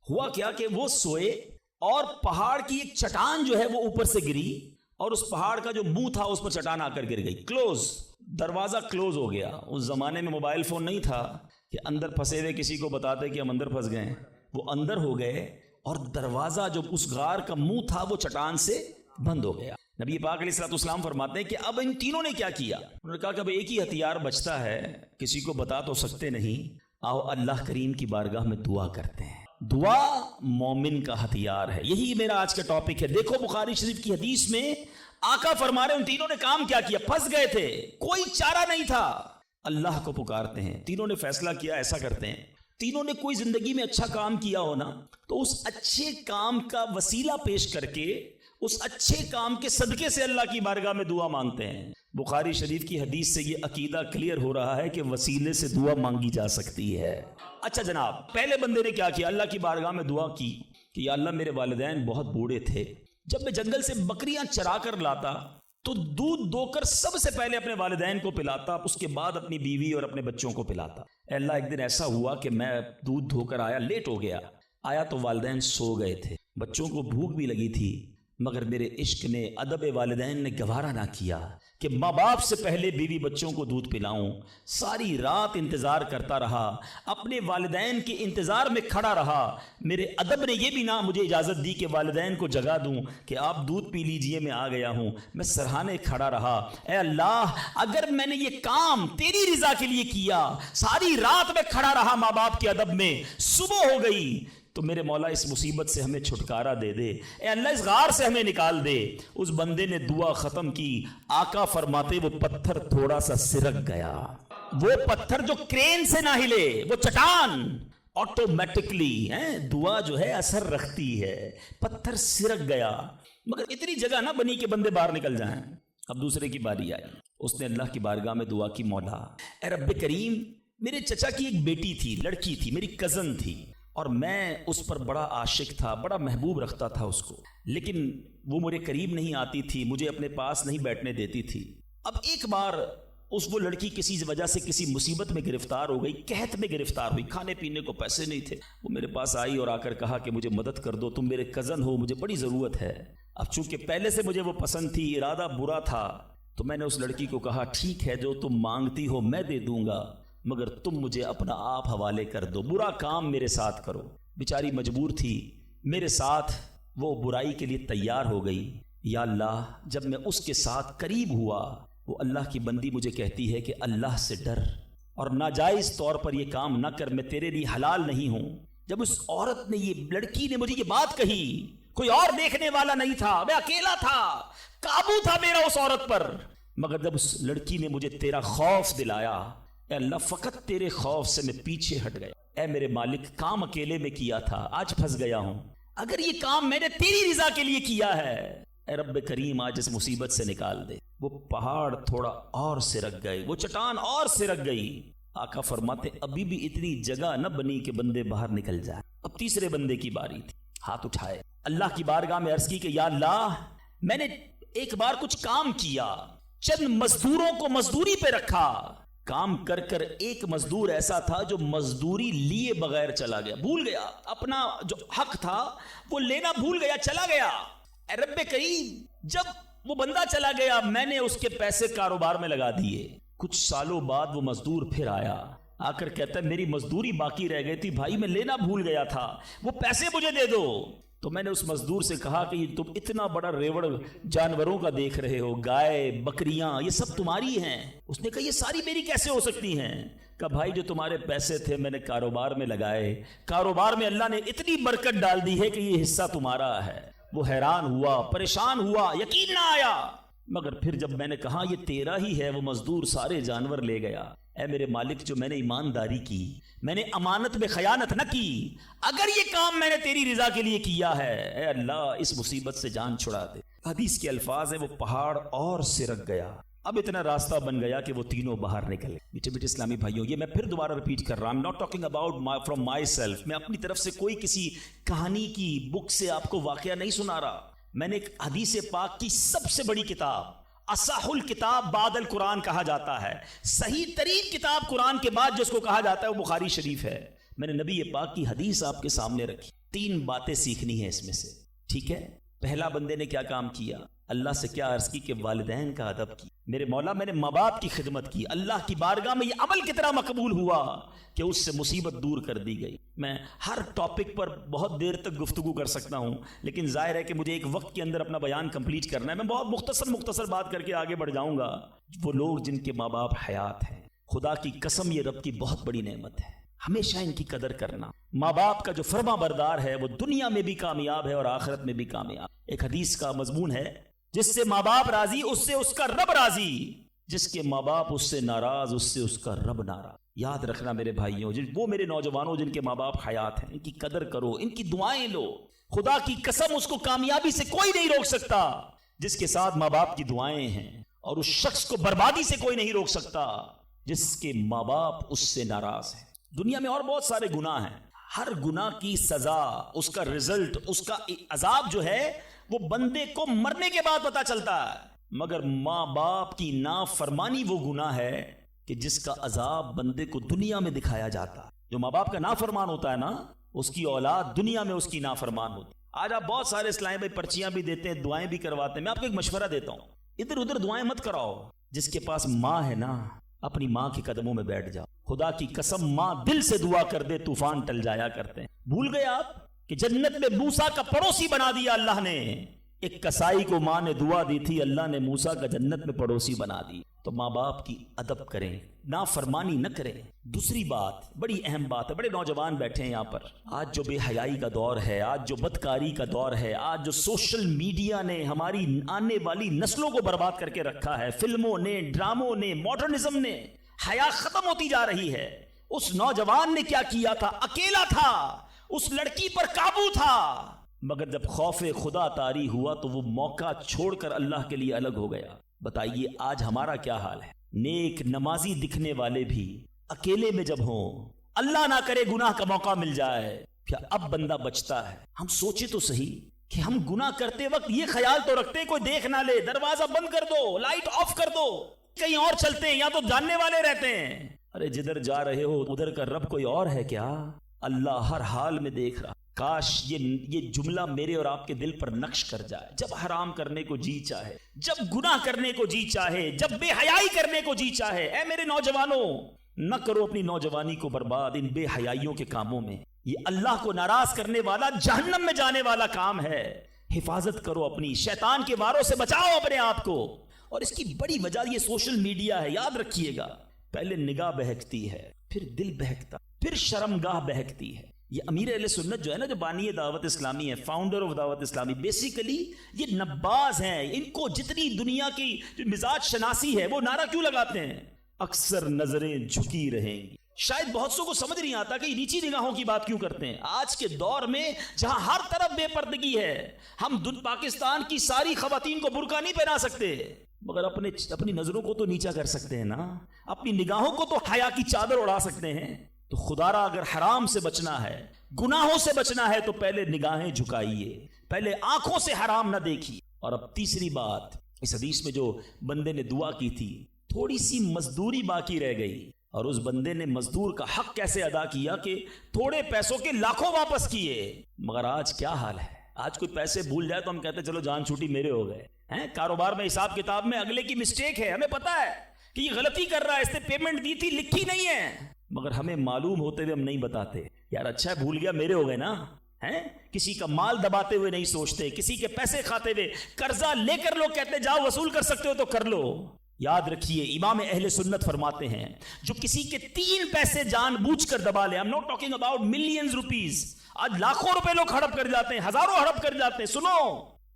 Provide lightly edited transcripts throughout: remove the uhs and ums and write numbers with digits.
ہوا کیا کہ وہ سوئے اور پہاڑ کی ایک چٹان جو ہے وہ اوپر سے گری اور اس پہاڑ کا جو منہ تھا اس پر چٹان آ کر گر گئی. کلوز، دروازہ کلوز ہو گیا. اس زمانے میں موبائل فون نہیں تھا کہ اندر پھنسے ہوئے کسی کو بتاتے کہ ہم اندر پھنس گئے. وہ اندر ہو گئے اور دروازہ جو اس غار کا منہ تھا وہ چٹان سے بند ہو گیا. نبی پاک علیہ الصلوۃ والسلام فرماتے ہیں کہ اب ان تینوں نے کیا کیا؟ انہوں نے کہا کہ اب ایک ہی ہتھیار بچتا ہے، کسی کو بتا تو سکتے نہیں، آؤ اللہ کریم کی بارگاہ میں دعا کرتے ہیں. دعا مومن کا ہتھیار ہے. یہی میرا آج کا ٹاپک ہے. دیکھو بخاری شریف کی حدیث میں آقا فرما رہے ان تینوں نے کام کیا کیا؟ پھنس گئے تھے، کوئی چارہ نہیں تھا، اللہ کو پکارتے ہیں. تینوں نے فیصلہ کیا ایسا کرتے ہیں. تینوں نے کوئی زندگی میں اچھا کام کیا ہونا تو اس اچھے کام کا وسیلہ پیش کر کے اس اچھے کام کے صدقے سے اللہ کی بارگاہ میں دعا مانگتے ہیں. بخاری شریف کی حدیث سے یہ عقیدہ کلیئر ہو رہا ہے کہ وسیلے سے دعا مانگی جا سکتی ہے. اچھا جناب، پہلے بندے نے کیا کیا؟ اللہ کی بارگاہ میں دعا کی کہ یا اللہ میرے والدین بہت بوڑھے تھے، جب میں جنگل سے بکریاں چرا کر لاتا تو دودھ دو کر سب سے پہلے اپنے والدین کو پلاتا، اس کے بعد اپنی بیوی اور اپنے بچوں کو پلاتا. اے اللہ ایک دن ایسا ہوا کہ میں دودھ دھو کر آیا، لیٹ ہو گیا، آیا تو والدین سو گئے تھے، بچوں کو بھوک بھی لگی تھی، مگر میرے عشق نے، ادب والدین نے گوارا نہ کیا کہ ماں باپ سے پہلے بیوی بچوں کو دودھ پلاؤں. ساری رات انتظار کرتا رہا، اپنے والدین کے انتظار میں کھڑا رہا. میرے ادب نے یہ بھی نہ مجھے اجازت دی کہ والدین کو جگا دوں کہ آپ دودھ پی لیجئے میں آ گیا ہوں. میں سرہانے کھڑا رہا. اے اللہ اگر میں نے یہ کام تیری رضا کے لیے کیا، ساری رات میں کھڑا رہا ماں باپ کے ادب میں، صبح ہو گئی تو میرے مولا اس مصیبت سے ہمیں چھٹکارا دے دے. اے اللہ اس غار سے ہمیں نکال دے. اس بندے نے دعا ختم کی، آقا فرماتے وہ پتھر تھوڑا سا سرک گیا. وہ پتھر جو کرین سے نہ ہلے، وہ چٹان آٹومیٹکلی دعا جو ہے اثر رکھتی ہے. پتھر سرک گیا، مگر اتنی جگہ نہ بنی کہ بندے باہر نکل جائیں. اب دوسرے کی باری آئی، اس نے اللہ کی بارگاہ میں دعا کی، مولا اے رب کریم، میرے چچا کی ایک بیٹی تھی، لڑکی تھی، میری کزن تھی، اور میں اس پر بڑا عاشق تھا، بڑا محبوب رکھتا تھا اس کو، لیکن وہ میرے قریب نہیں آتی تھی، مجھے اپنے پاس نہیں بیٹھنے دیتی تھی. اب ایک بار وہ لڑکی کسی وجہ سے کسی مصیبت میں گرفتار ہو گئی، قحط میں گرفتار ہوئی، کھانے پینے کو پیسے نہیں تھے. وہ میرے پاس آئی اور آ کر کہا کہ مجھے مدد کر دو، تم میرے کزن ہو، مجھے بڑی ضرورت ہے. اب چونکہ پہلے سے مجھے وہ پسند تھی، ارادہ برا تھا، تو میں نے اس لڑکی کو کہا ٹھیک ہے جو تم مانگتی ہو میں دے دوں گا، مگر تم مجھے اپنا آپ حوالے کر دو، برا کام میرے ساتھ کرو. بیچاری مجبور تھی، میرے ساتھ وہ برائی کے لیے تیار ہو گئی. یا اللہ جب میں اس کے ساتھ قریب ہوا، وہ اللہ کی بندی مجھے کہتی ہے کہ اللہ سے ڈر اور ناجائز طور پر یہ کام نہ کر، میں تیرے لیے حلال نہیں ہوں. جب اس عورت نے، یہ لڑکی نے مجھے یہ بات کہی، کوئی اور دیکھنے والا نہیں تھا، میں اکیلا تھا، قابو تھا میرا اس عورت پر، مگر جب اس لڑکی نے مجھے تیرا خوف دلایا، اے اللہ فقط تیرے خوف سے میں پیچھے ہٹ گیا. اے میرے مالک کام اکیلے میں کیا تھا، آج پھنس گیا ہوں، اگر یہ کام میں نے تیری رضا کے لیے کیا ہے، اے رب کریم آج اس مصیبت سے نکال دے. وہ پہاڑ تھوڑا اور سرک گئے، وہ چٹان اور سرک گئی. آقا فرماتے ابھی بھی اتنی جگہ نہ بنی کہ بندے باہر نکل جائے. اب تیسرے بندے کی باری تھی، ہاتھ اٹھائے، اللہ کی بارگاہ میں عرض کی کہ یا اللہ میں نے ایک بار کچھ کام کیا، چند مزدوروں کو مزدوری پہ رکھا، کام کر کر ایک مزدور ایسا تھا جو مزدوری لیے بغیر چلا گیا، بھول گیا اپنا جو حق تھا وہ لینا، بھول گیا، چلا گیا. اے رب کریم جب وہ بندہ چلا گیا، میں نے اس کے پیسے کاروبار میں لگا دیے. کچھ سالوں بعد وہ مزدور پھر آیا، آ کر کہتا ہے میری مزدوری باقی رہ گئی تھی بھائی، میں لینا بھول گیا تھا، وہ پیسے مجھے دے دو. تو میں نے اس مزدور سے کہا کہ یہ تم اتنا بڑا ریوڑ جانوروں کا دیکھ رہے ہو، گائے بکریاں یہ سب تمہاری ہیں. اس نے کہا یہ ساری میری کیسے ہو سکتی ہیں؟ کہا بھائی جو تمہارے پیسے تھے میں نے کاروبار میں لگائے، کاروبار میں اللہ نے اتنی برکت ڈال دی ہے کہ یہ حصہ تمہارا ہے. وہ حیران ہوا، پریشان ہوا، یقین نہ آیا، مگر پھر جب میں نے کہا یہ تیرا ہی ہے، وہ مزدور سارے جانور لے گیا. اے میرے مالک جو میں نے ایمانداری کی، میں نے امانت میں خیانت نہ کی، اگر یہ کام میں نے تیری رضا کے لیے کیا ہے، اے اللہ اس مصیبت سے جان چھڑا دے. حدیث کے الفاظ ہیں وہ پہاڑ اور سرک گیا. اب اتنا راستہ بن گیا کہ وہ تینوں باہر نکلے. میٹھے میٹھے اسلامی بھائیوں، یہ میں پھر دوبارہ ریپیٹ کر رہا ہوں، not talking about from myself، میں اپنی طرف سے کوئی کسی کہانی کی بک سے آپ کو واقعہ نہیں سنا رہا. میں نے ایک حدیث پاک کی سب سے بڑی کتاب، اصح الکتاب بعد القرآن کہا جاتا ہے، صحیح ترین کتاب قرآن کے بعد جس کو کہا جاتا ہے وہ بخاری شریف ہے. میں نے نبی پاک کی حدیث آپ کے سامنے رکھی. 3 باتیں سیکھنی ہے اس میں سے، ٹھیک ہے؟ پہلا بندے نے کیا کام کیا؟ اللہ سے کیا عرض کی کہ والدین کا ادب کی، میرے مولا میں نے ماں باپ کی خدمت کی، اللہ کی بارگاہ میں یہ عمل کتنا مقبول ہوا کہ اس سے مصیبت دور کر دی گئی۔ میں ہر ٹاپک پر بہت دیر تک گفتگو کر سکتا ہوں، لیکن ظاہر ہے کہ مجھے ایک وقت کے اندر اپنا بیان کمپلیٹ کرنا ہے۔ میں بہت مختصر بات کر کے آگے بڑھ جاؤں گا۔ وہ لوگ جن کے ماں باپ حیات ہیں، خدا کی قسم یہ رب کی بہت بڑی نعمت ہے، ہمیشہ ان کی قدر کرنا۔ ماں باپ کا جو فرما بردار ہے وہ دنیا میں بھی کامیاب ہے اور آخرت میں بھی کامیاب۔ ایک حدیث کا مضمون ہے، جس سے ماں باپ راضی اس سے اس کا رب راضی، جس کے ماں باپ اس سے ناراض اس سے اس کا رب ناراض۔ یاد رکھنا میرے بھائیوں، وہ میرے نوجوانوں جن کے ماں باپ حیات ہیں، ان کی قدر کرو، ان کی دعائیں لو۔ خدا کی قسم اس کو کامیابی سے کوئی نہیں روک سکتا جس کے ساتھ ماں باپ کی دعائیں ہیں، اور اس شخص کو بربادی سے کوئی نہیں روک سکتا جس کے ماں باپ اس سے ناراض ہیں۔ دنیا میں اور بہت سارے گناہ ہیں، ہر گناہ کی سزا، اس کا رزلٹ، اس کا عذاب جو ہے وہ بندے کو مرنے کے بعد پتا چلتا ہے، مگر ماں باپ کی نافرمانی وہ گناہ ہے کہ جس کا عذاب بندے کو دنیا میں دکھایا جاتا ہے۔ جو ماں باپ کا نافرمان ہوتا ہے نا، اس کی اولاد دنیا میں اس کی نافرمان ہوتی ہے۔ آج آپ بہت سارے اسلام بھائی پرچیاں بھی دیتے ہیں، دعائیں بھی کرواتے ہیں۔ میں آپ کو ایک مشورہ دیتا ہوں، ادھر ادھر دعائیں مت کراؤ۔ جس کے پاس ماں ہے نا، اپنی ماں کے قدموں میں بیٹھ جاؤ۔ خدا کی قسم ماں دل سے دعا کر دے طوفان ٹل جایا کرتے ہیں۔ بھول گئے آپ کہ جنت میں موسیٰ کا پڑوسی بنا دیا اللہ نے؟ ایک کسائی کو ماں نے دعا دی تھی، اللہ نے موسیٰ کا جنت میں پڑوسی بنا دی۔ تو ماں باپ کی ادب کریں، نافرمانی نہ کریں۔ دوسری بات، بڑی اہم بات ہے، بڑے نوجوان بیٹھے ہیں یہاں پر، آج جو بے حیائی کا دور ہے، آج جو بدکاری کا دور ہے، آج جو سوشل میڈیا نے ہماری آنے والی نسلوں کو برباد کر کے رکھا ہے، فلموں نے، ڈراموں نے، ماڈرنزم نے، حیا ختم ہوتی جا رہی ہے۔ اس نوجوان نے کیا کیا تھا؟ اکیلا تھا، اس لڑکی پر قابو تھا، مگر جب خوف خدا طاری ہوا تو وہ موقع چھوڑ کر اللہ کے لیے الگ ہو گیا۔ بتائیے آج ہمارا کیا حال ہے؟ نیک نمازی دکھنے والے بھی اکیلے میں جب ہوں، اللہ نہ کرے گناہ کا موقع مل جائے، کیا اب بندہ بچتا ہے؟ ہم سوچے تو صحیح کہ ہم گناہ کرتے وقت یہ خیال تو رکھتے کوئی دیکھ نہ لے، دروازہ بند کر دو، لائٹ آف کر دو، کہیں اور چلتے ہیں، یا تو جاننے والے رہتے ہیں۔ ارے جدھر جا رہے ہو ادھر کا رب کوئی اور ہے کیا؟ اللہ ہر حال میں دیکھ رہا۔ کاش یہ جملہ میرے اور آپ کے دل پر نقش کر جائے۔ جب حرام کرنے کو جی چاہے، جب گناہ کرنے کو جی چاہے، جب بے حیائی کرنے کو جی چاہے، اے میرے نوجوانوں، نہ کرو اپنی نوجوانی کو برباد ان بے حیائیوں کے کاموں میں۔ یہ اللہ کو ناراض کرنے والا، جہنم میں جانے والا کام ہے۔ حفاظت کرو اپنی، شیطان کے واروں سے بچاؤ اپنے آپ کو۔ اور اس کی بڑی وجہ یہ سوشل میڈیا ہے، یاد رکھیے گا۔ پہلے نگاہ بہکتی ہے، پھر دل بہکتا، پھر شرمگاہ بہکتی ہے۔ یہ امیر اہل سنت جو ہے نا، جو بانی دعوت اسلامی ہے، فاؤنڈر آف دعوت اسلامی، بیسیکلی یہ نباز ہیں۔ ان کو جتنی دنیا کی جو مزاج شناسی ہے وہ نعرہ کیوں لگاتے ہیں؟ اکثر نظریں جھکی رہیں گی۔ شاید بہت سو کو سمجھ نہیں آتا کہ نیچی نگاہوں کی بات کیوں کرتے ہیں۔ آج کے دور میں جہاں ہر طرف بے پردگی ہے، ہم پاکستان کی ساری خواتین کو برقع نہیں پہنا سکتے، مگر اپنی نظروں کو تو نیچا کر سکتے ہیں نا، اپنی نگاہوں کو تو حیا کی چادر اڑا سکتے ہیں۔ تو خدا را اگر حرام سے بچنا ہے، گناہوں سے بچنا ہے، تو پہلے نگاہیں جھکائیے، پہلے آنکھوں سے حرام نہ دیکھیے۔ اور اب تیسری بات، اس حدیث میں جو بندے نے دعا کی تھی، تھوڑی سی مزدوری باقی رہ گئی، اور اس بندے نے مزدور کا حق کیسے ادا کیا کہ تھوڑے پیسوں کے لاکھوں واپس کیے۔ مگر آج کیا حال ہے؟ آج کوئی پیسے بھول جائے تو ہم کہتے ہیں چلو جان چھوٹی میرے ہو گئے ہیں۔ کاروبار میں حساب کتاب میں اگلے کی مسٹیک ہے، ہمیں پتا ہے کہ یہ غلطی کر رہا ہے، اس نے پیمنٹ دی تھی لکھی نہیں ہے، مگر ہمیں معلوم ہوتے ہوئے ہم نہیں بتاتے۔ یار اچھا ہے بھول گیا، میرے ہو گئے نا، ہیں؟ کسی کا مال دباتے ہوئے نہیں سوچتے، کسی کے پیسے کھاتے ہوئے، قرضہ لے کر لوگ کہتے جاؤ وصول کر سکتے ہو تو کر لو۔ یاد رکھیے امام اہل سنت فرماتے ہیں، جو کسی کے 3 پیسے جان بوجھ کر دبا لے، I'm not talking about millions rupees، آج لاکھوں روپے لوگ ہڑپ کر جاتے ہیں، ہزاروں ہڑپ کر جاتے ہیں۔ سنو،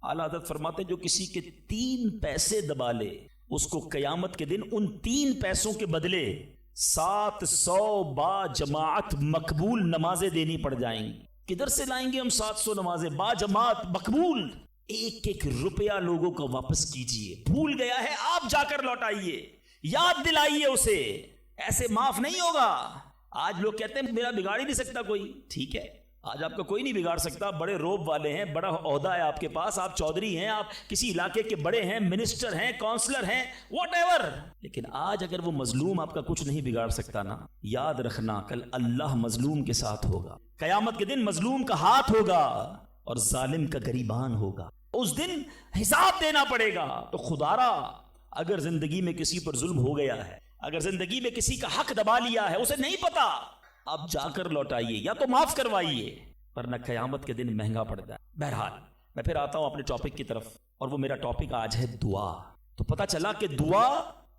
اعلیٰ حضرت فرماتے ہیں جو کسی کے 3 پیسے دبا لے، اس کو قیامت کے دن ان 3 پیسوں کے بدلے 700 با جماعت مقبول نمازیں دینی پڑ جائیں گی۔ کدھر سے لائیں گے ہم 700 نمازیں با جماعت مقبول؟ ایک ایک روپیہ لوگوں کو واپس کیجئے، بھول گیا ہے آپ جا کر لوٹائیے، یاد دلائیے اسے، ایسے معاف نہیں ہوگا۔ آج لوگ کہتے ہیں میرا بگاڑ ہی نہیں سکتا کوئی، ٹھیک ہے، آج آپ کا کوئی نہیں بگاڑ سکتا. بڑے روب والے ہیں, بڑا عہدہ ہے آپ کے پاس, آپ چودھری ہیں, آپ کسی علاقے کے بڑے ہیں, منسٹر ہیں, کونسلر ہیں, واٹ ایور, لیکن آج اگر وہ مظلوم آپ کا کچھ نہیں بگاڑ سکتا نا, یاد رکھنا کل اللہ مظلوم کے ساتھ ہوگا. قیامت کے دن مظلوم کا ہاتھ ہوگا اور ظالم کا گریبان ہوگا. اس دن حساب دینا پڑے گا. تو خدارا اگر زندگی میں کسی پر ظلم ہو گیا ہے, اگر زندگی میں کسی کا حق دبا لیا ہے, اسے نہیں پتا, آپ جا کر لوٹائیے یا تو معاف کروائیے, ورنہ قیامت کے دن مہنگا پڑتا ہے. بہرحال میں پھر آتا ہوں اپنے ٹاپک کی طرف, اور وہ میرا ٹاپک آج ہے دعا. تو پتا چلا کہ دعا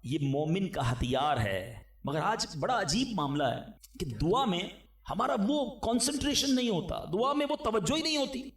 یہ مومن کا ہتھیار ہے. مگر آج بڑا عجیب معاملہ ہے کہ دعا میں ہمارا وہ کنسنٹریشن نہیں ہوتا, دعا میں وہ توجہ ہی نہیں ہوتی.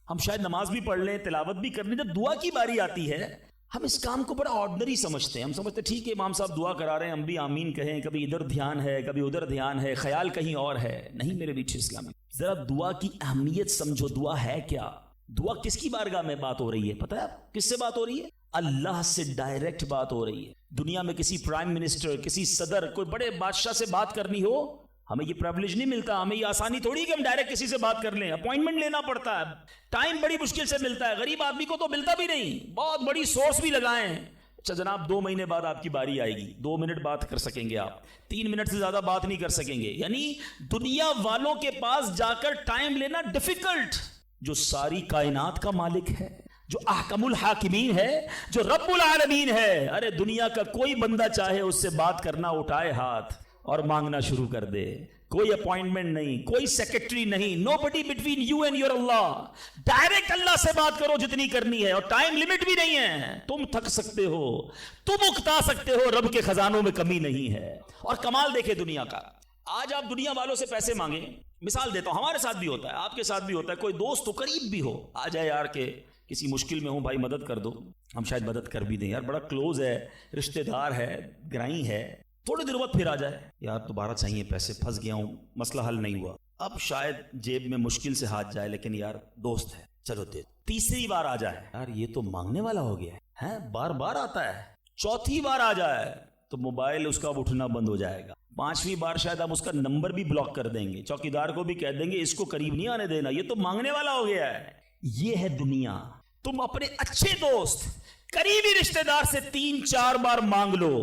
ہم شاید نماز بھی پڑھ لیں, تلاوت بھی کر لیں, جب دعا کی باری آتی ہے ہم اس کام کو بڑا آرڈنری سمجھتے ہیں. ہم سمجھتے ہیں ٹھیک ہے امام صاحب دعا کرا رہے ہیں, ہم بھی آمین کہیں, کبھی ادھر دھیان ہے, کبھی ادھر دھیان ہے, خیال کہیں اور ہے. نہیں میرے میٹھے اسلامی, ذرا دعا کی اہمیت سمجھو. دعا ہے کیا؟ دعا کس کی بارگاہ میں بات ہو رہی ہے؟ پتہ ہے آپ کس سے بات ہو رہی ہے؟ اللہ سے ڈائریکٹ بات ہو رہی ہے. دنیا میں کسی پرائم منسٹر, کسی صدر, کوئی بڑے بادشاہ سے بات کرنی ہو, ہمیں یہ پریولیج نہیں ملتا, ہمیں یہ آسانی تھوڑی کہ ہم ڈائریکٹ کسی سے بات کر لیں. اپوائنٹمنٹ لینا پڑتا ہے, ٹائم بڑی مشکل سے ملتا ہے, غریب آدمی کو تو ملتا بھی نہیں. بہت بڑی سورس بھی لگائیں. اچھا جناب 2 مہینے بعد آپ کی باری آئے گی, 2 منٹ بات کر سکیں گے آپ, 3 منٹ سے زیادہ بات نہیں کر سکیں گے. یعنی دنیا والوں کے پاس جا کر ٹائم لینا ڈیفیکلٹ. جو ساری کائنات کا مالک ہے, جو احکم الحاکمین ہے, جو رب العالمین ہے, ارے دنیا کا کوئی بندہ چاہے اس سے بات کرنا, اٹھائے ہاتھ اور مانگنا شروع کر دے. کوئی اپوائنٹمنٹ نہیں, کوئی سیکرٹری نہیں, nobody between you and your اللہ. ڈائریکٹ اللہ سے بات کرو جتنی کرنی ہے, اور ٹائم لمٹ بھی نہیں ہے. تم تھک سکتے ہو, تم اکتا سکتے ہو, رب کے خزانوں میں کمی نہیں ہے. اور کمال دیکھے دنیا کا, آج آپ دنیا والوں سے پیسے مانگیں, مثال دیتا ہوں, ہمارے ساتھ بھی ہوتا ہے, آپ کے ساتھ بھی ہوتا ہے, کوئی دوست تو قریب بھی ہو, آ جائے یار کہ کسی مشکل میں ہوں بھائی مدد کر دو, ہم شاید مدد کر بھی دیں, یار بڑا کلوز ہے, رشتہ دار ہے, گرائی ہے. تھوڑے دیر بعد پھر آ جائے, یار دوبارہ چاہیے پیسے, پھنس گیا ہوں, مسئلہ حل نہیں ہوا. اب شاید جیب میں مشکل سے ہاتھ جائے, لیکن یار دوست ہے, چلو دے. تیسری بار آ جائے, یار یہ تو مانگنے والا ہو گیا ہے, بار بار آتا ہے. چوتھی بار آ جائے تو موبائل اس کا اٹھنا بند ہو جائے گا. 5ویں بار شاید ہم اس کا نمبر بھی بلاک کر دیں گے, چوکیدار کو بھی کہہ دیں گے اس کو قریب نہیں آنے دینا, یہ تو مانگنے والا ہو گیا ہے. یہ ہے دنیا. تم اپنے اچھے دوست, قریبی رشتہ دار سے 3-4 بار مانگ لو,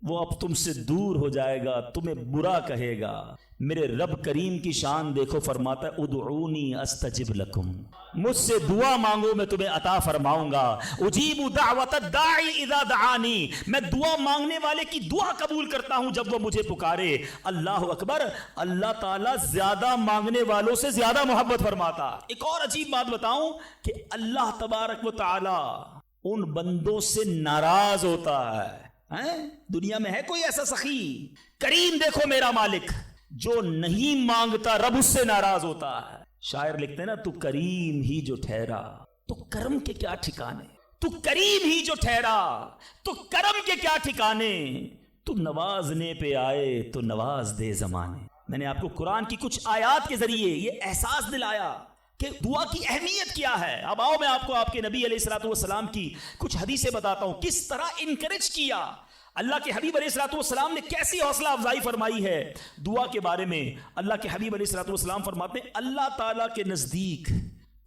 وہ اب تم سے دور ہو جائے گا, تمہیں برا کہے گا. میرے رب کریم کی شان دیکھو, فرماتا ہے ادعونی استجب لکم, مجھ سے دعا مانگو میں تمہیں عطا فرماؤں گا. اجیب دعوت الداعی اذا دعانی, میں دعا مانگنے والے کی دعا قبول کرتا ہوں جب وہ مجھے پکارے. اللہ اکبر, اللہ تعالیٰ زیادہ مانگنے والوں سے زیادہ محبت فرماتا. ایک اور عجیب بات بتاؤں کہ اللہ تبارک و تعالی ان بندوں سے ناراض ہوتا ہے. دنیا میں ہے کوئی ایسا سخی, کریم دیکھو میرا مالک, جو نہیں مانگتا رب اس سے ناراض ہوتا ہے. شاعر لکھتے ہیں نا, تو کریم ہی جو ٹھہرا تو کرم کے کیا ٹھکانے, تو کریم ہی جو ٹھہرا تو کرم کے کیا ٹھکانے, تو نوازنے پہ آئے تو نواز دے زمانے. میں نے آپ کو قرآن کی کچھ آیات کے ذریعے یہ احساس دلایا کہ دعا کی اہمیت کیا ہے. اب آؤ میں آپ کو آپ کے نبی علیہ الصلوۃ والسلام کی کچھ حدیثیں بتاتا ہوں, کس طرح انکریج کیا اللہ کے حبیب علیہ الصلوۃ والسلام نے, کیسی حوصلہ افزائی فرمائی ہے دعا کے بارے میں. اللہ کے حبیب علیہ الصلوۃ والسلام فرماتے ہیں اللہ تعالیٰ کے نزدیک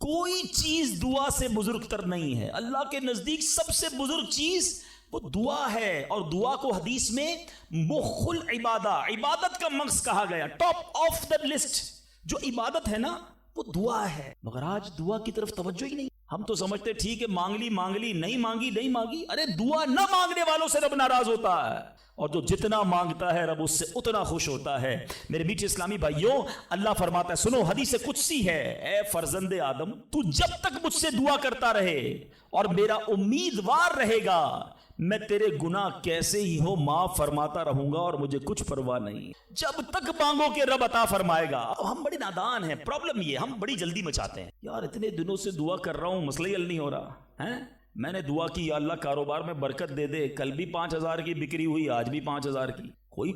کوئی چیز دعا سے بزرگ تر نہیں ہے. اللہ کے نزدیک سب سے بزرگ چیز وہ دعا ہے, اور دعا کو حدیث میں مخ العبادہ, عبادت کا مغز کہا گیا, ٹاپ آف دا لسٹ. جو عبادت ہے نا وہ دعا ہے. مگر آج دعا کی طرف توجہ ہی نہیں. ہم تو سمجھتے ٹھیک ہے مانگ لی, نہیں مانگی. ارے دعا نہ مانگنے والوں سے رب ناراض ہوتا ہے, اور جو جتنا مانگتا ہے رب اس سے اتنا خوش ہوتا ہے. میرے میٹھے اسلامی بھائیوں, اللہ فرماتا ہے, سنو حدیث قدسی ہے, اے فرزند آدم تو جب تک مجھ سے دعا کرتا رہے اور میرا امیدوار رہے گا, میں تیرے گناہ کیسے ہی ہو معاف فرماتا رہوں گا اور مجھے کچھ پرواہ نہیں. جب تک مانگو کہ رب عطا فرمائے گا. اب ہم بڑے نادان ہیں, پرابلم یہ ہم بڑی جلدی مچاتے ہیں. یار اتنے دنوں سے دعا کر رہا ہوں, مسئلہ ہی حل نہیں ہو رہا ہے. میں نے دعا کی یا اللہ کاروبار میں برکت دے دے, کل بھی 5,000 کی بکری ہوئی, آج بھی 5,000 کی,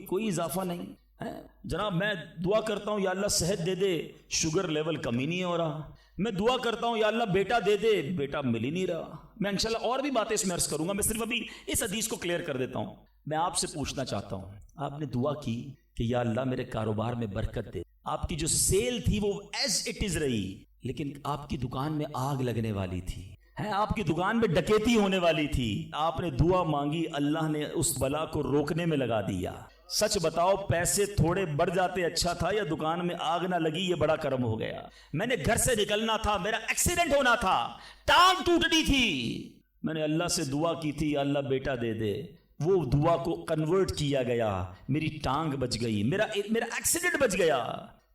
کوئی اضافہ نہیں ہے. جناب میں دعا کرتا ہوں یا اللہ صحت دے دے, شوگر لیول کم ہی نہیں ہو رہا. میں دعا کرتا ہوں یا اللہ بیٹا دے دے, بیٹا مل ہی نہیں رہا. میں انشاءاللہ اور بھی باتیں اس میں عرض کروں گا, میں صرف ابھی اس حدیث کو کلیئر کر دیتا ہوں. میں آپ سے پوچھنا چاہتا ہوں, آپ نے دعا کی کہ یا اللہ میرے کاروبار میں برکت دے, آپ کی جو سیل تھی وہ ایز اٹ از رہی، لیکن آپ کی دکان میں آگ لگنے والی تھی، آپ کی دکان میں ڈکیتی ہونے والی تھی، آپ نے دعا مانگی، اللہ نے اس بلا کو روکنے میں لگا دیا۔ سچ بتاؤ، پیسے تھوڑے بڑھ جاتے اچھا تھا، یا دکان میں آگ نہ لگی یہ بڑا کرم ہو گیا؟ میں نے گھر سے نکلنا تھا، میرا ایکسیڈنٹ ہونا تھا، ٹانگ ٹوٹنی تھی، میں نے اللہ سے دعا کی تھی اللہ بیٹا دے دے، وہ دعا کو کنورٹ کیا گیا، میری ٹانگ بچ گئی، میرا ایکسیڈنٹ بچ گیا۔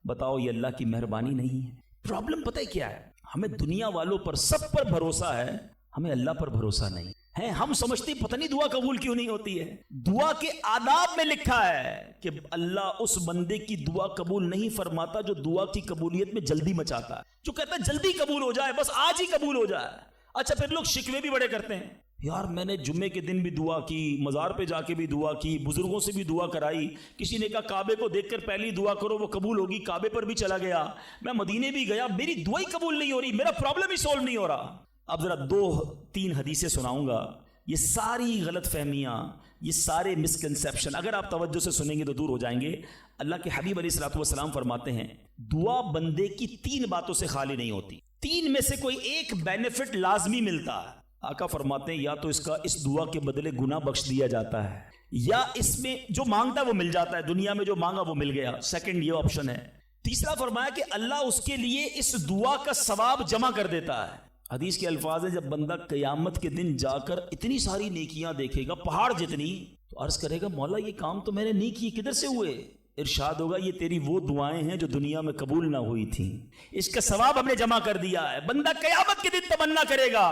بتاؤ یہ اللہ کی مہربانی نہیں ہے؟ پرابلم پتہ ہے کیا ہے؟ ہمیں دنیا والوں پر سب پر بھروسہ ہے، ہمیں اللہ پر بھروسہ نہیں ہے۔ ہم سمجھتے پتہ نہیں دعا قبول کیوں نہیں ہوتی ہے۔ دعا کے آداب میں لکھا ہے کہ اللہ اس بندے کی دعا قبول نہیں فرماتا جو دعا کی قبولیت میں جلدی مچاتا ہے، جو کہتا ہے جلدی قبول ہو جائے، بس آج ہی قبول ہو جائے۔ اچھا پھر لوگ شکوے بھی بڑے کرتے ہیں، یار میں نے جمعے کے دن بھی دعا کی، مزار پہ جا کے بھی دعا کی، بزرگوں سے بھی دعا کرائی، کسی نے کہا کعبے کو دیکھ کر پہلی دعا کرو وہ قبول ہوگی، کعبے پر بھی چلا گیا، میں مدینے بھی گیا، میری دعا ہی قبول نہیں ہو رہی، میرا پرابلم ہی سولو نہیں ہو رہا۔ اب ذرا 2-3 حدیثیں سناؤں گا، یہ ساری غلط فہمیاں، یہ سارے مسکنسیپشن اگر آپ توجہ سے سنیں گے تو دور ہو جائیں گے۔ اللہ کے حبیب علیہ الصلوۃ والسلام فرماتے ہیں دعا بندے کی 3 باتوں سے خالی نہیں ہوتی، 3 میں سے کوئی ایک بینیفٹ لازمی ملتا ہے۔ آقا فرماتے ہیں یا تو اس دعا کے بدلے گناہ بخش دیا جاتا ہے، یا اس میں جو مانگتا ہے وہ مل جاتا ہے، دنیا میں جو مانگا وہ مل گیا، سیکنڈ یہ آپشن ہے۔ تیسرا فرمایا کہ اللہ اس کے لیے اس دعا کا ثواب جمع کر دیتا ہے۔ حدیث کے الفاظ ہیں جب بندہ قیامت کے دن جا کر اتنی ساری نیکیاں دیکھے گا، پہاڑ جتنی، تو عرض کرے گا مولا یہ کام تو میں نے نہیں کیے، کدھر سے ہوئے؟ ارشاد ہوگا یہ تیری وہ دعائیں ہیں جو دنیا میں قبول نہ ہوئی تھیں، اس کا ثواب ہم نے جمع کر دیا ہے۔ بندہ قیامت کے دن تمنا کرے گا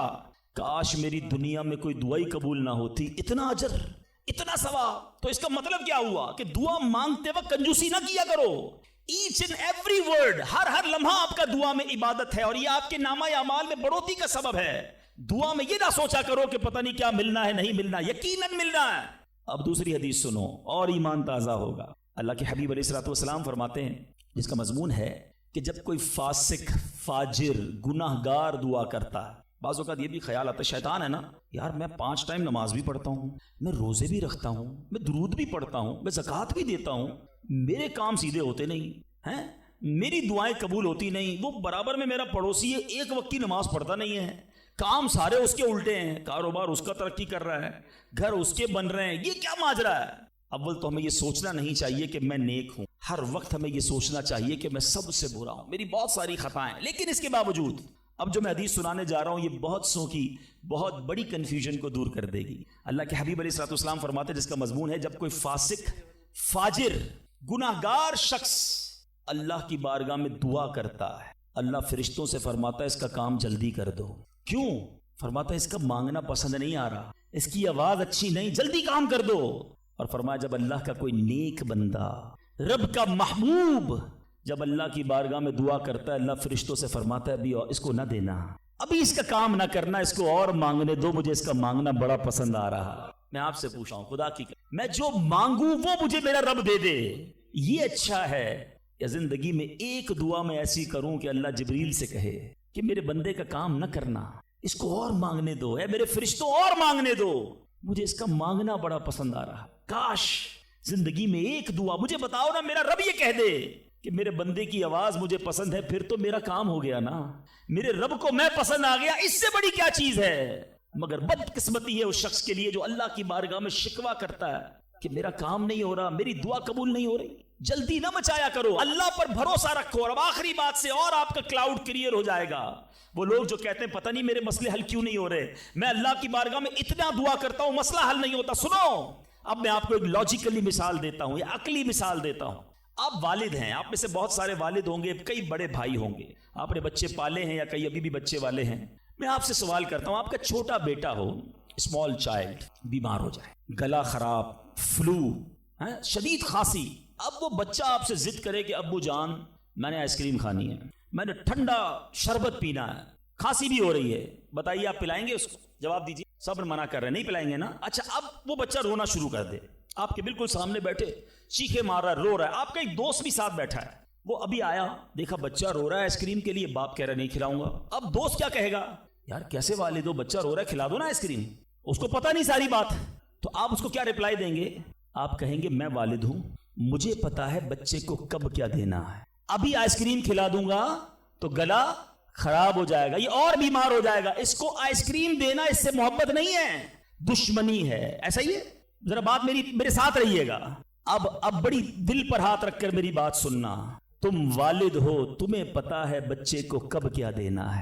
کاش میری دنیا میں کوئی دعائی قبول نہ ہوتی، اتنا اجر، اتنا ثواب۔ تو اس کا مطلب کیا ہوا کہ دعا مانگتے وقت کنجوسی نہ کیا کرو، ایچ اینڈ ایوری ورڈ، ہر لمحہ آپ کا دعا میں عبادت ہے، اور یہ آپ کے نامہ اعمال میں بڑھوتری کا سبب ہے۔ دعا میں یہ نہ سوچا کرو کہ پتہ نہیں کیا ملنا ہے نہیں ملنا، یقیناً ملنا ہے۔ اب دوسری حدیث سنو اور ایمان تازہ ہوگا۔ اللہ کے حبیب علیہ الصلوۃ والسلام فرماتے ہیں جس کا مضمون ہے کہ جب کوئی فاسق، فاجر، گناہ گار دعا کرتا ہے، بعض اوقات یہ بھی خیال آتا ہے شیطان ہے نا، یار میں 5 ٹائم نماز بھی پڑھتا ہوں، میں روزے بھی رکھتا ہوں، میں درود بھی پڑھتا ہوں، میں زکوٰۃ بھی دیتا ہوں، میرے کام سیدھے ہوتے نہیں ہیں، میری دعائیں قبول ہوتی نہیں، وہ برابر میں میرا پڑوسی ہے، ایک وقت کی نماز پڑھتا نہیں ہے، کام سارے اس کے الٹے ہیں، کاروبار اس کا ترقی کر رہا ہے، گھر اس کے بن رہے ہیں، یہ کیا ماجرا ہے؟ اول تو ہمیں یہ سوچنا نہیں چاہیے کہ میں نیک ہوں، ہر وقت ہمیں یہ سوچنا چاہیے کہ میں سب سے برا ہوں، میری بہت ساری خطائیں، لیکن اس کے باوجود اب جو میں حدیث سنانے جا رہا ہوں یہ بہت سو کی بہت بڑی کنفیوژن کو دور کر دے گی۔ اللہ کے حبیب علیہ الصلوۃ والسلام فرماتے ہیں جس کا مضمون ہے جب کوئی فاسق، فاجر، گناہ گار شخص اللہ کی بارگاہ میں دعا کرتا ہے، اللہ فرشتوں سے فرماتا ہے اس کا کام جلدی کر دو۔ کیوں؟ فرماتا ہے اس کا مانگنا پسند نہیں آ رہا، اس کی آواز اچھی نہیں، جلدی کام کر دو۔ اور فرمایا جب اللہ کا کوئی نیک بندہ، رب کا محبوب جب اللہ کی بارگاہ میں دعا کرتا ہے، اللہ فرشتوں سے فرماتا ہے ابھی اس کو نہ دینا، ابھی اس کا کام نہ کرنا، اس کو اور مانگنے دو، مجھے اس کا مانگنا بڑا پسند آ رہا۔ میں آپ سے پوچھا ہوں خدا کی میں جو مانگوں وہ مجھے میرا رب دے دے، یہ اچھا ہے یا زندگی میں ایک دعا میں ایسی کروں کہ اللہ جبریل سے کہے کہ میرے بندے کا کام نہ کرنا، اس کو اور مانگنے دو، اے میرے فرشتوں اور مانگنے دو، مجھے اس کا مانگنا بڑا پسند آ رہا۔ کاش زندگی میں ایک دعا، مجھے بتاؤ نا میرا رب یہ کہہ دے کہ میرے بندے کی آواز مجھے پسند ہے، پھر تو میرا کام ہو گیا نا، میرے رب کو میں پسند آ گیا، اس سے بڑی کیا چیز ہے؟ مگر بدقسمتی ہے اس شخص کے لیے جو اللہ کی بارگاہ میں شکوہ کرتا ہے کہ میرا کام نہیں ہو رہا، میری دعا قبول نہیں ہو رہی۔ جلدی نہ مچایا کرو، اللہ پر بھروسہ رکھو، اور اب آخری بات سے اور آپ کا کلاؤڈ کلیئر ہو جائے گا۔ وہ لوگ جو کہتے ہیں پتہ نہیں میرے مسئلے حل کیوں نہیں ہو رہے، میں اللہ کی بارگاہ میں اتنا دعا کرتا ہوں مسئلہ حل نہیں ہوتا۔ سنو اب میں آپ کو ایک لاجیکلی مثال دیتا ہوں یا عقلی مثال دیتا ہوں۔ آپ والد ہیں، آپ میں سے بہت سارے والد ہوں گے، کئی بڑے بھائی ہوں گے، آپ نے بچے پالے ہیں یا کئی ابھی بھی بچے والے ہیں۔ میں آپ سے سوال کرتا ہوں، آپ کا چھوٹا بیٹا ہو، اسمال چائلڈ، بیمار ہو جائے، گلا خراب، فلو، شدید کھانسی، اب وہ بچہ آپ سے ضد کرے کہ ابو جان میں نے آئس کریم کھانی ہے، میں نے ٹھنڈا شربت پینا ہے، کھانسی بھی ہو رہی ہے، بتائیے آپ پلائیں گے اس کو؟ جواب دیجیے۔ سب منع کر رہے ہیں، نہیں پلائیں گے نا؟ اچھا اب وہ بچہ رونا شروع کر دے، آپ کے بالکل سامنے بیٹھے چیخے مار رہا ہے، رو رہا ہے، آپ کا ایک دوست بھی ساتھ بیٹھا ہے، وہ ابھی آیا، دیکھا بچہ رو رہا ہے آئس کریم کے لیے، باپ کہہ رہا ہے نہیں کھلاؤں گا۔ اب دوست کیا کہے گا؟ یار کیسے والد ہو، بچہ رو رہا ہے کھلا دو نا آئس کریم۔ اس کو پتہ نہیں ساری بات، تو آپ اس کو کیا رپلائی دیں گے؟ آپ کہیں گے میں والد ہوں، مجھے پتا ہے بچے کو کب کیا دینا ہے، ابھی آئس کریم کھلا دوں گا تو گلا خراب ہو جائے گا، یہ اور بیمار ہو جائے گا، اس کو آئس کریم دینا اس سے محبت نہیں ہے، دشمنی ہے. ایسا ہی ہے؟ ذرا بات میرے ساتھ رہیے گا. اب بڑی دل پر ہاتھ رکھ کر میری بات سننا. تم والد ہو، تمہیں پتا ہے بچے کو کب کیا دینا ہے.